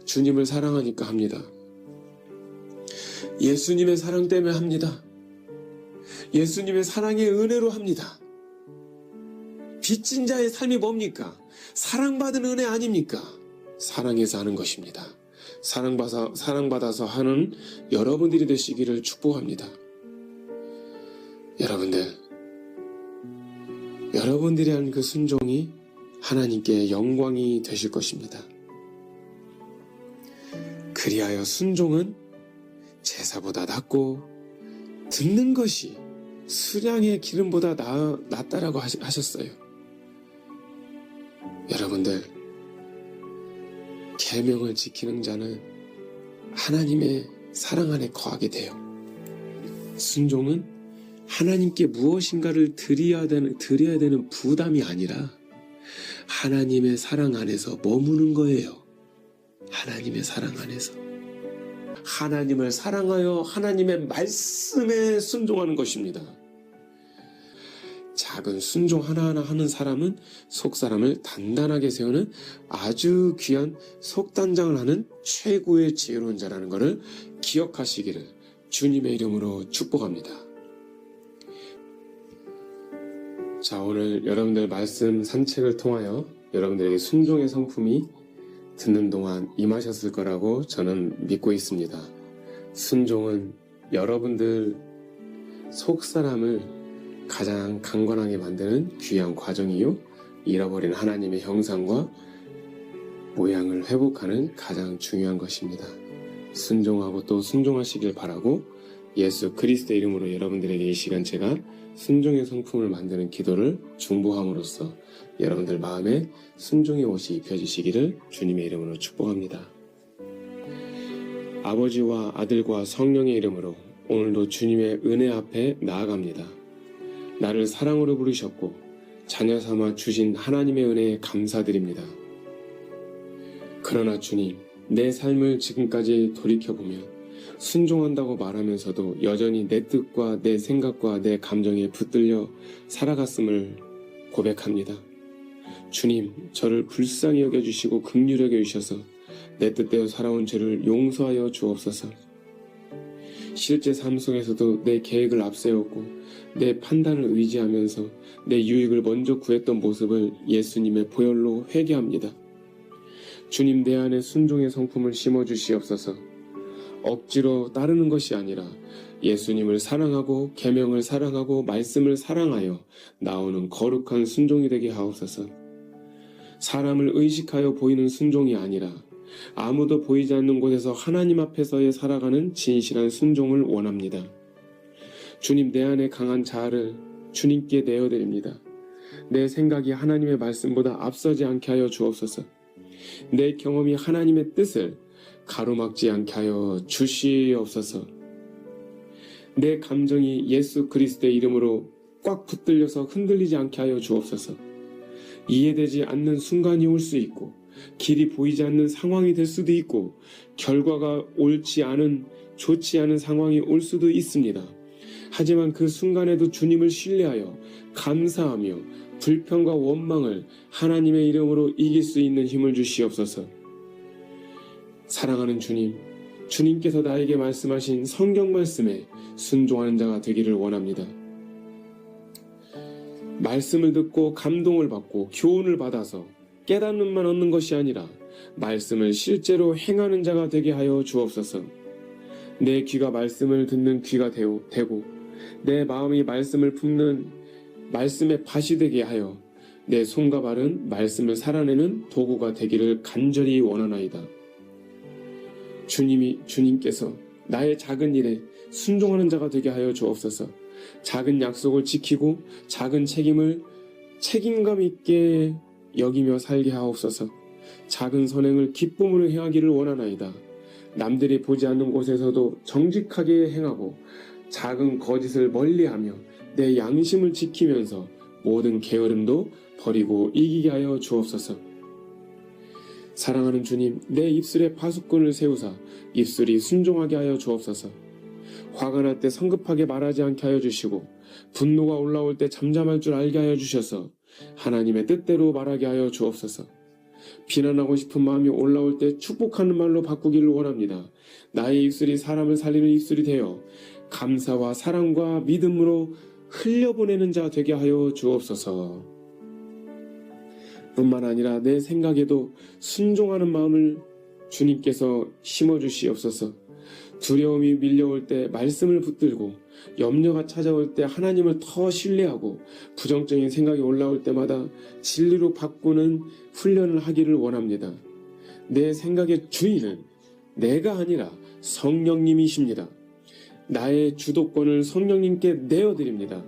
주님을 사랑하니까 합니다. 예수님의 사랑 때문에 합니다. 예수님의 사랑의 은혜로 합니다. 빚진 자의 삶이 뭡니까? 사랑받은 은혜 아닙니까? 사랑해서 하는 것입니다. 사랑받아서 하는 여러분들이 되시기를 축복합니다. 여러분들이 한 그 순종이 하나님께 영광이 되실 것입니다. 그리하여 순종은 제사보다 낫고 듣는 것이 수량의 기름보다 낫다라고 하셨어요. 여러분들, 계명을 지키는 자는 하나님의 사랑 안에 거하게 돼요. 순종은 하나님께 무엇인가를 드려야 되는 부담이 아니라 하나님의 사랑 안에서 머무는 거예요. 하나님의 사랑 안에서. 하나님을 사랑하여 하나님의 말씀에 순종하는 것입니다. 작은 순종 하나하나 하는 사람은 속사람을 단단하게 세우는 아주 귀한 속단장을 하는 최고의 지혜로운 자라는 것을 기억하시기를 주님의 이름으로 축복합니다. 자, 오늘 여러분들 말씀 산책을 통하여 여러분들에게 순종의 성품이 듣는 동안 임하셨을 거라고 저는 믿고 있습니다. 순종은 여러분들 속사람을 가장 강건하게 만드는 귀한 과정이요, 잃어버린 하나님의 형상과 모양을 회복하는 가장 중요한 것입니다. 순종하고 또 순종하시길 바라고 예수 그리스도의 이름으로 여러분들에게 이 시간 제가 순종의 성품을 만드는 기도를 중보함으로써 여러분들 마음에 순종의 옷이 입혀지시기를 주님의 이름으로 축복합니다. 아버지와 아들과 성령의 이름으로 오늘도 주님의 은혜 앞에 나아갑니다. 나를 사랑으로 부르셨고 자녀 삼아 주신 하나님의 은혜에 감사드립니다. 그러나 주님, 내 삶을 지금까지 돌이켜보면 순종한다고 말하면서도 여전히 내 뜻과 내 생각과 내 감정에 붙들려 살아갔음을 고백합니다. 주님, 저를 불쌍히 여겨주시고 긍휼히 여겨주셔서 내 뜻대로 살아온 죄를 용서하여 주옵소서. 실제 삶 속에서도 내 계획을 앞세웠고 내 판단을 의지하면서 내 유익을 먼저 구했던 모습을 예수님의 보혈로 회개합니다. 주님, 내 안에 순종의 성품을 심어주시옵소서. 억지로 따르는 것이 아니라 예수님을 사랑하고 계명을 사랑하고 말씀을 사랑하여 나오는 거룩한 순종이 되게 하옵소서. 사람을 의식하여 보이는 순종이 아니라 아무도 보이지 않는 곳에서 하나님 앞에서의 살아가는 진실한 순종을 원합니다. 주님, 내 안에 강한 자아를 주님께 내어드립니다. 내 생각이 하나님의 말씀보다 앞서지 않게 하여 주옵소서. 내 경험이 하나님의 뜻을 가로막지 않게 하여 주시옵소서. 내 감정이 예수 그리스도의 이름으로 꽉 붙들려서 흔들리지 않게 하여 주옵소서. 이해되지 않는 순간이 올 수 있고 길이 보이지 않는 상황이 될 수도 있고 결과가 좋지 않은 상황이 올 수도 있습니다. 하지만 그 순간에도 주님을 신뢰하여 감사하며 불평과 원망을 하나님의 이름으로 이길 수 있는 힘을 주시옵소서. 사랑하는 주님, 주님께서 나에게 말씀하신 성경 말씀에 순종하는 자가 되기를 원합니다. 말씀을 듣고 감동을 받고 교훈을 받아서 깨닫는만 얻는 것이 아니라 말씀을 실제로 행하는 자가 되게 하여 주옵소서. 내 귀가 말씀을 듣는 귀가 되고 내 마음이 말씀을 품는 말씀의 밭이 되게 하여 내 손과 발은 말씀을 살아내는 도구가 되기를 간절히 원하나이다. 주님께서 나의 작은 일에 순종하는 자가 되게 하여 주옵소서. 작은 약속을 지키고 작은 책임을 책임감 있게 여기며 살게 하옵소서. 작은 선행을 기쁨으로 행하기를 원하나이다. 남들이 보지 않는 곳에서도 정직하게 행하고 작은 거짓을 멀리하며 내 양심을 지키면서 모든 게으름도 버리고 이기게 하여 주옵소서. 사랑하는 주님, 내 입술에 파수꾼을 세우사 입술이 순종하게 하여 주옵소서. 화가 날 때 성급하게 말하지 않게 하여 주시고 분노가 올라올 때 잠잠할 줄 알게 하여 주셔서 하나님의 뜻대로 말하게 하여 주옵소서. 비난하고 싶은 마음이 올라올 때 축복하는 말로 바꾸기를 원합니다. 나의 입술이 사람을 살리는 입술이 되어 감사와 사랑과 믿음으로 흘려보내는 자 되게 하여 주옵소서. 뿐만 아니라 내 생각에도 순종하는 마음을 주님께서 심어주시옵소서. 두려움이 밀려올 때 말씀을 붙들고, 염려가 찾아올 때 하나님을 더 신뢰하고, 부정적인 생각이 올라올 때마다 진리로 바꾸는 훈련을 하기를 원합니다. 내 생각의 주인은 내가 아니라 성령님이십니다. 나의 주도권을 성령님께 내어드립니다.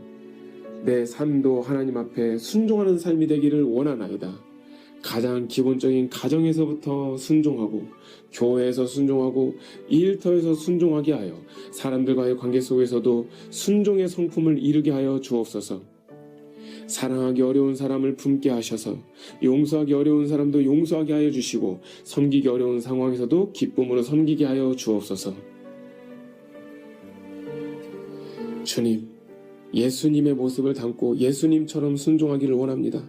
내 삶도 하나님 앞에 순종하는 삶이 되기를 원하나이다. 가장 기본적인 가정에서부터 순종하고, 교회에서 순종하고, 일터에서 순종하게 하여 사람들과의 관계 속에서도 순종의 성품을 이루게 하여 주옵소서. 사랑하기 어려운 사람을 품게 하셔서 용서하기 어려운 사람도 용서하게 하여 주시고, 섬기기 어려운 상황에서도 기쁨으로 섬기게 하여 주옵소서. 주님, 예수님의 모습을 담고 예수님처럼 순종하기를 원합니다.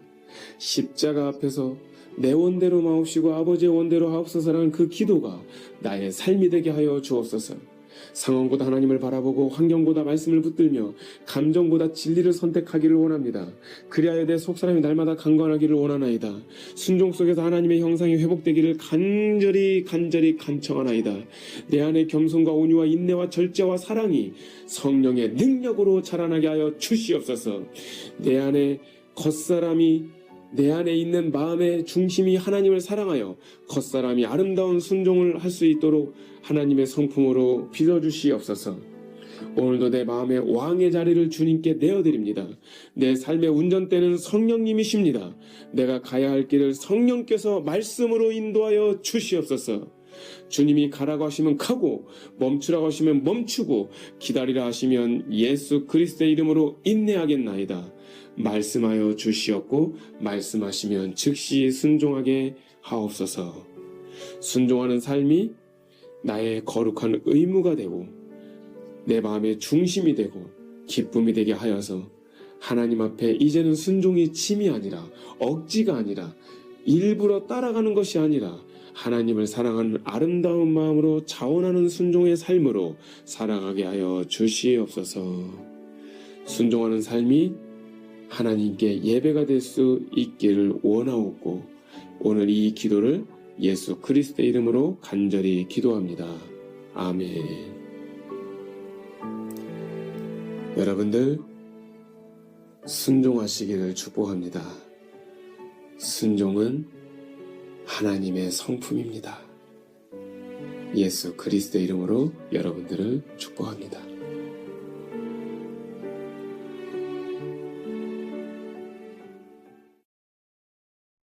십자가 앞에서 내 원대로 마옵시고 아버지의 원대로 하옵소서라는 그 기도가 나의 삶이 되게 하여 주옵소서. 상황보다 하나님을 바라보고 환경보다 말씀을 붙들며 감정보다 진리를 선택하기를 원합니다. 그리하여 내 속사람이 날마다 강건하기를 원하나이다. 순종 속에서 하나님의 형상이 회복되기를 간절히 간청하나이다. 내 안에 겸손과 온유와 인내와 절제와 사랑이 성령의 능력으로 자라나게 하여 주시옵소서. 내 안에 있는 마음의 중심이 하나님을 사랑하여 겉사람이 아름다운 순종을 할 수 있도록 하나님의 성품으로 빚어주시옵소서. 오늘도 내 마음의 왕의 자리를 주님께 내어드립니다. 내 삶의 운전대는 성령님이십니다. 내가 가야 할 길을 성령께서 말씀으로 인도하여 주시옵소서. 주님이 가라고 하시면 가고, 멈추라고 하시면 멈추고, 기다리라 하시면 예수 그리스도의 이름으로 인내하겠나이다. 말씀하여 주시옵고 말씀하시면 즉시 순종하게 하옵소서. 순종하는 삶이 나의 거룩한 의무가 되고 내 마음의 중심이 되고 기쁨이 되게 하여서 하나님 앞에 이제는 순종이 짐이 아니라 억지가 아니라 일부러 따라가는 것이 아니라 하나님을 사랑하는 아름다운 마음으로 자원하는 순종의 삶으로 살아가게 하여 주시옵소서. 순종하는 삶이 하나님께 예배가 될 수 있기를 원하옵고 오늘 이 기도를 예수 그리스도의 이름으로 간절히 기도합니다. 아멘. 여러분들 순종하시기를 축복합니다. 순종은 하나님의 성품입니다. 예수 그리스도의 이름으로 여러분들을 축복합니다.